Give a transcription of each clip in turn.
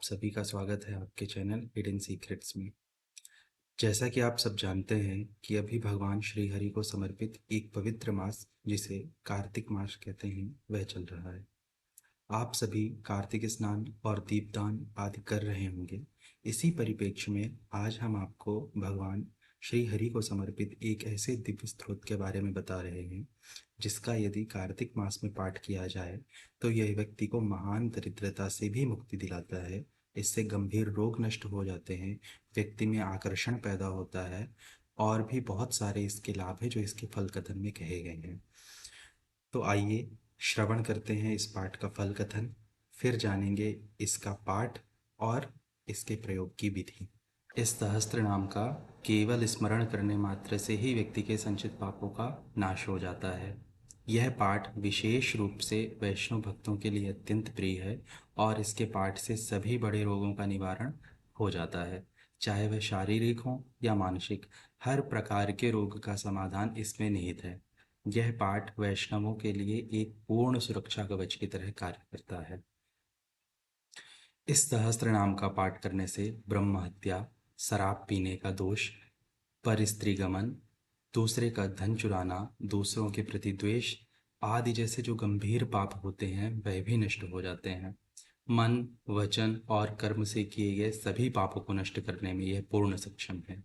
आप सभी का स्वागत है आपके चैनल हिडन सीक्रेट्स में। जैसा कि आप सब जानते हैं कि अभी भगवान श्री हरि को समर्पित एक पवित्र मास जिसे कार्तिक मास कहते हैं वह चल रहा है। आप सभी कार्तिक स्नान और दीपदान आदि कर रहे होंगे। इसी परिप्रेक्ष्य में आज हम आपको भगवान श्री हरि को समर्पित एक ऐसे दिव्य स्त्रोत के बारे में बता रहे हैं जिसका यदि कार्तिक मास में पाठ किया जाए तो यह व्यक्ति को महान दरिद्रता से भी मुक्ति दिलाता है। इससे गंभीर रोग नष्ट हो जाते हैं, व्यक्ति में आकर्षण पैदा होता है और भी बहुत सारे इसके लाभ हैं जो इसके फल कथन में कहे गए हैं। तो आइए श्रवण करते हैं इस पाठ का फल कथन, फिर जानेंगे इसका पाठ और इसके प्रयोग की विधि। इस सहस्त्र नाम का केवल स्मरण करने मात्र से ही व्यक्ति के संचित पापों का नाश हो जाता है। यह पाठ विशेष रूप से वैष्णव भक्तों के लिए अत्यंत प्रिय है और इसके पाठ से सभी बड़े रोगों का निवारण हो जाता है, चाहे वह शारीरिक हो या मानसिक। हर प्रकार के रोग का समाधान इसमें निहित है। यह पाठ वैष्णवों के लिए एक पूर्ण सुरक्षा कवच की तरह कार्य करता है। इस सहस्त्र नाम का पाठ करने से ब्रह्म हत्या, शराब पीने का दोष, पर स्त्री गमन, दूसरे का धन चुराना, दूसरों के प्रति द्वेष आदि जैसे जो गंभीर पाप होते हैं वह भी नष्ट हो जाते हैं। मन, वचन और कर्म से किए गए सभी पापों को नष्ट करने में यह पूर्ण सक्षम है।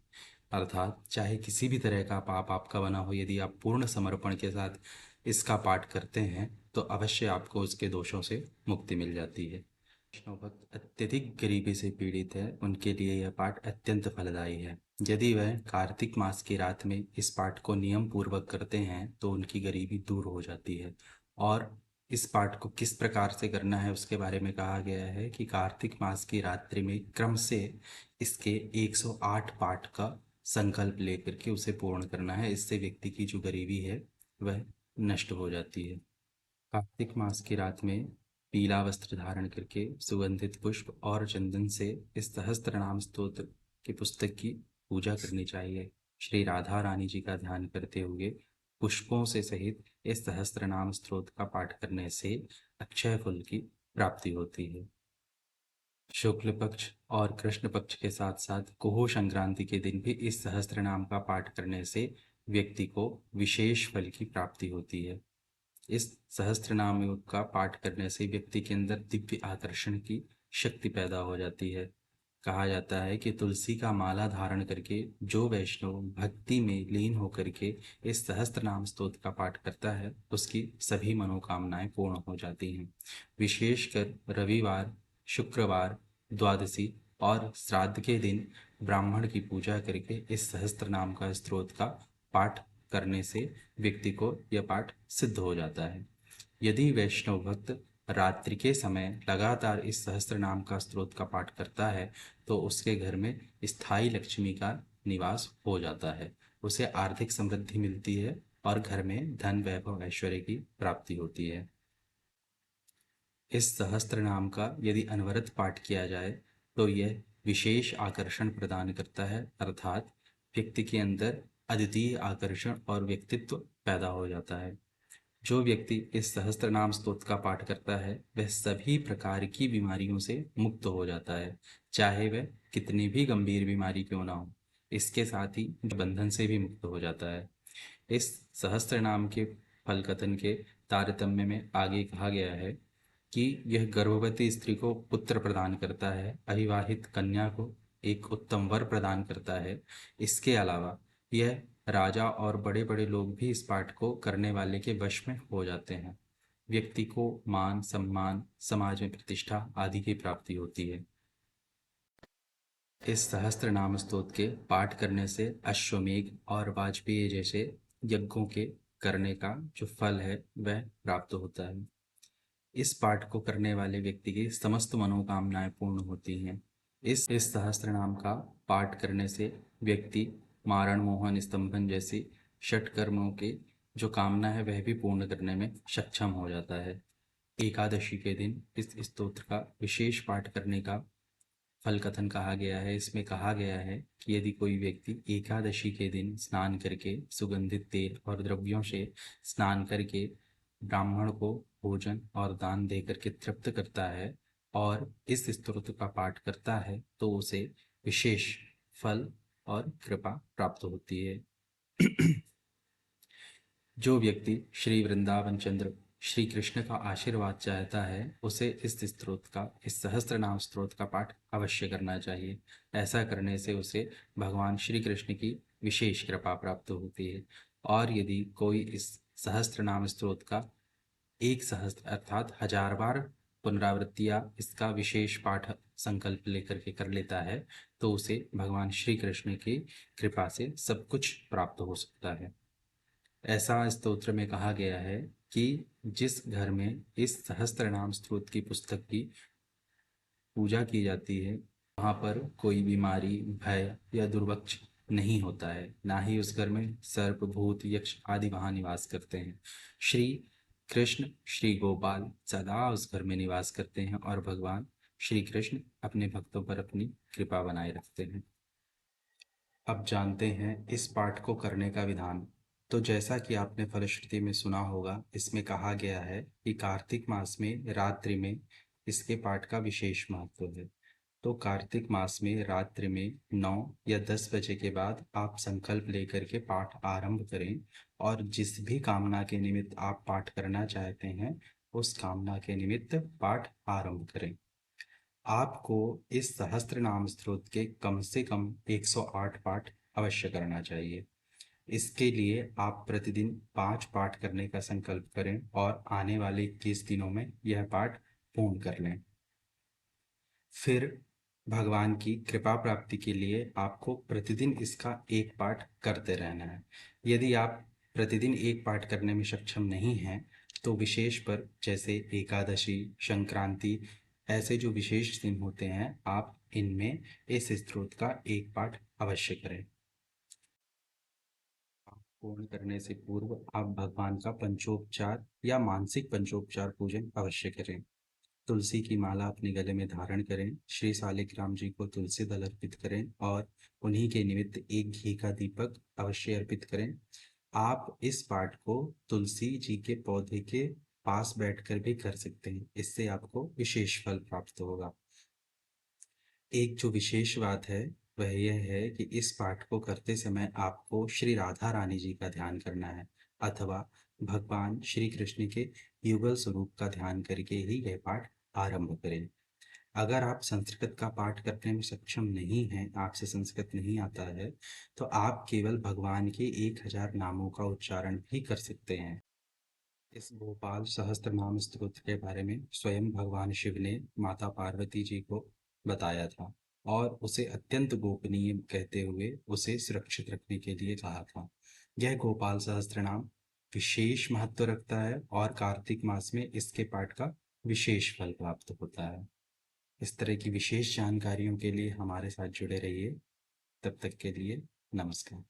अर्थात चाहे किसी भी तरह का पाप आपका बना हो, यदि आप पूर्ण समर्पण के साथ इसका पाठ करते हैं तो अवश्य आपको उसके दोषों से मुक्ति मिल जाती है। वैष्णव भक्त अत्यधिक गरीबी से पीड़ित है, उनके लिए यह पाठ अत्यंत फलदायी है। यदि वह कार्तिक मास की रात में इस पाठ को नियम पूर्वक करते हैं तो उनकी गरीबी दूर हो जाती है। और इस पाठ को किस प्रकार से करना है उसके बारे में कहा गया है कि कार्तिक मास की रात्रि में क्रम से इसके 108 पाठ का संकल्प लेकर के उसे पूर्ण करना है। इससे व्यक्ति की जो गरीबी है वह नष्ट हो जाती है। कार्तिक मास की रात में पीला वस्त्र धारण करके सुगंधित पुष्प और चंदन से इस सहस्त्र नाम स्तोत्र की पुस्तक की पूजा करनी चाहिए। श्री राधा रानी जी का ध्यान करते हुए पुष्पों से सहित इस सहस्त्र नाम स्तोत्र का पाठ करने से अक्षय फल की प्राप्ति होती है। शुक्ल पक्ष और कृष्ण पक्ष के साथ साथ कुहू संक्रांति के दिन भी इस सहस्त्र नाम का पाठ करने से व्यक्ति को विशेष फल की प्राप्ति होती है। इस सहस्त्र नाम योग का पाठ करने से व्यक्ति के अंदर दिव्य आकर्षण की शक्ति पैदा हो जाती है। कहा जाता है कि तुलसी का माला धारण करके जो वैष्णव भक्ति में लीन होकर के इस सहस्त्र नाम स्तोत्र का पाठ करता है उसकी सभी मनोकामनाएं पूर्ण हो जाती हैं। विशेषकर रविवार, शुक्रवार, द्वादशी और श्राद्ध के दिन ब्राह्मण की पूजा करके इस सहस्त्र नाम का स्तोत्र का पाठ करने से व्यक्ति को यह पाठ सिद्ध हो जाता है। यदि वैष्णव भक्त रात्रि के समय लगातार इस सहस्त्र नाम का स्तोत्र का पाठ करता है तो उसके घर में स्थायी लक्ष्मी का निवास हो जाता है, उसे आर्थिक समृद्धि मिलती है और घर में धन, वैभव, ऐश्वर्य की प्राप्ति होती है। इस सहस्त्र नाम का यदि अनवरत पाठ किया जाए तो यह विशेष आकर्षण प्रदान करता है, अर्थात व्यक्ति के अंदर अद्वितीय आकर्षण और व्यक्तित्व पैदा हो जाता है। जो व्यक्ति इस सहस्त्र नाम स्तोत्र का पाठ करता है वह सभी प्रकार की बीमारियों से मुक्त हो जाता है, चाहे वह कितनी भी गंभीर बीमारी क्यों ना हो। इसके साथ ही बंधन से भी मुक्त हो जाता है। इस सहस्त्र नाम के फल कथन के तारतम्य में आगे कहा गया है कि यह गर्भवती स्त्री को पुत्र प्रदान करता है, अविवाहित कन्या को एक उत्तम वर प्रदान करता है। इसके अलावा यह राजा और बड़े बड़े लोग भी इस पाठ को करने वाले के वश में हो जाते हैं। व्यक्ति को मान सम्मान, समाज में प्रतिष्ठा आदि की प्राप्ति होती है। इस सहस्त्र नाम स्तोत्र के पाठ करने से अश्वमेघ और वाजपेयी जैसे यज्ञों के करने का जो फल है वह प्राप्त होता है। इस पाठ को करने वाले व्यक्ति की समस्त मनोकामनाएं पूर्ण होती हैं। इस सहस्त्र नाम का पाठ करने से व्यक्ति मारण, मोहन, स्तंभन जैसी षट कर्मों की जो कामना है वह भी पूर्ण करने में सक्षम हो जाता है। एकादशी के दिन इस स्तोत्र का विशेष पाठ करने का फल कथन कहा गया है। इसमें कहा गया है कि यदि कोई व्यक्ति एकादशी के दिन स्नान करके सुगंधित तेल और द्रव्यों से स्नान करके ब्राह्मण को भोजन और दान देकर के तृप्त करता है और इस स्तोत्र का पाठ करता है तो उसे विशेष फल और कृपा प्राप्त होती है। जो व्यक्ति श्री वृंदावन चंद्र श्री कृष्ण का आशीर्वाद चाहता है उसे इस सहस्त्र नाम स्तोत्र का पाठ अवश्य करना चाहिए। ऐसा करने से उसे भगवान श्री कृष्ण की विशेष कृपा प्राप्त होती है। और यदि कोई इस सहस्त्र नाम स्तोत्र का एक सहस्त्र अर्थात 1000 बार पुनरावृत्तियाँ इसका विशेष पाठ संकल्प लेकर के कर लेता है तो उसे भगवान श्री कृष्ण की कृपा से सब कुछ प्राप्त हो सकता है। ऐसा स्तोत्र में कहा गया है कि जिस घर में इस सहस्त्र नाम स्तोत्र की पुस्तक की पूजा की जाती है वहाँ पर कोई बीमारी, भय या दुर्भक्ष नहीं होता है। ना ही उस घर में सर्प, भूत, यक्ष आदि वहाँ निवास करते हैं। श्री कृष्ण, श्री गोपाल सदा उस घर में निवास करते हैं और भगवान श्री कृष्ण अपने भक्तों पर अपनी कृपा बनाए रखते हैं। अब जानते हैं इस पाठ को करने का विधान। तो जैसा कि आपने फलश्रुति में सुना होगा, इसमें कहा गया है कि कार्तिक मास में रात्रि में इसके पाठ का विशेष महत्व है। तो कार्तिक मास में रात्रि में 9 या 10 बजे के बाद आप संकल्प लेकर के पाठ आरंभ करें और जिस भी कामना के निमित्त आप पाठ करना चाहते हैं उस कामना के निमित्त पाठ आरंभ करें। आपको इस सहस्त्र नाम स्तोत्र के कम से कम 108 पाठ अवश्य करना चाहिए। इसके लिए आप प्रतिदिन 5 पाठ करने का संकल्प करें और आने वाले 21 दिनों में यह पाठ पूर्ण कर लें। फिर भगवान की कृपा प्राप्ति के लिए आपको प्रतिदिन इसका एक पाठ करते रहना है। यदि आप प्रतिदिन एक पाठ करने में सक्षम नहीं हैं तो विशेष पर जैसे एकादशी, संक्रांति ऐसे जो विशेष दिन होते हैं आप इनमें इस स्तोत्र का एक पाठ अवश्य करें। पूर्ण करने से पूर्व आप भगवान का पंचोपचार या मानसिक पंचोपचार पूजन अवश्य करें। तुलसी की माला अपने गले में धारण करें, श्री शालिग्राम जी को तुलसी दल अर्पित करें और उन्हीं के निमित्त एक घी का दीपक अवश्य अर्पित करें। आप इस पाठ को तुलसी जी के पौधे के पास बैठकर भी कर सकते हैं, इससे आपको विशेष फल प्राप्त होगा। एक जो विशेष बात है वह यह है कि इस पाठ को करते समय आपको श्री राधा रानी जी का ध्यान करना है अथवा भगवान श्री कृष्ण के युगल स्वरूप का ध्यान करके ही यह पाठ आरंभ करें। अगर आप संस्कृत का पाठ करने में सक्षम नहीं हैं, आपसे संस्कृत नहीं आता है, तो आप केवल भगवान के 1000 नामों का उच्चारण भी कर सकते हैं। इस गोपाल सहस्त्र नाम स्तोत्र के बारे में स्वयं भगवान शिव ने माता पार्वती जी को बताया था और उसे अत्यंत गोपनीय कहते हुए उसे सुरक्षित रखने के लिए कहा था। यह गोपाल सहस्त्र नाम विशेष महत्व रखता है और कार्तिक मास में इसके पाठ का विशेष फल प्राप्त होता है। इस तरह की विशेष जानकारियों के लिए हमारे साथ जुड़े रहिए। तब तक के लिए नमस्कार।